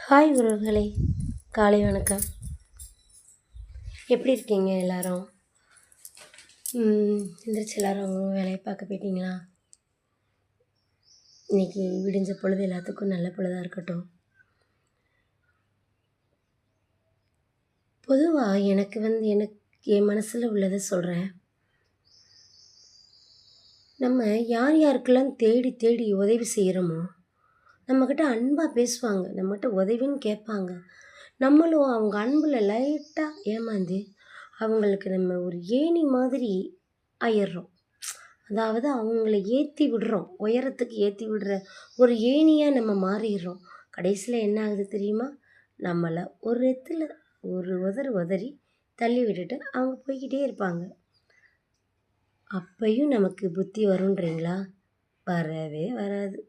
Hi உறவுகளே, காலை வணக்கம். எப்படி இருக்கீங்க எல்லாரும்? எந்திரிச்சு எல்லாரும் அவங்க வேலையை பார்க்க போயிட்டீங்களா? இன்றைக்கி விடிஞ்ச பொழுது எல்லாத்துக்கும் நல்ல பொழுதாக இருக்கட்டும். பொதுவாக எனக்கு என் மனசில் உள்ளதை சொல்கிறேன். நம்ம யார் யாருக்கெல்லாம் தேடி தேடி உதவி செய்கிறோமோ, நம்மக்கிட்ட அன்பாக பேசுவாங்க, நம்மகிட்ட உதவின்னு கேட்பாங்க. நம்மளும் அவங்க அன்பில் லைட்டாக ஏமாந்து அவங்களுக்கு நம்ம ஒரு ஏணி மாதிரி ஆயிடுறோம். அதாவது அவங்கள ஏற்றி விடுறோம், உயரத்துக்கு ஏற்றி விடுற ஒரு ஏணியாக நம்ம மாறிடுறோம். கடைசியில் என்ன ஆகுது தெரியுமா? நம்மளை ஒரு இடத்துல உதறி தள்ளி விட்டுட்டு அவங்க போய்கிட்டே இருப்பாங்க. அப்பையும் நமக்கு புத்தி வரும்ன்றீங்களா? வரவே வராது.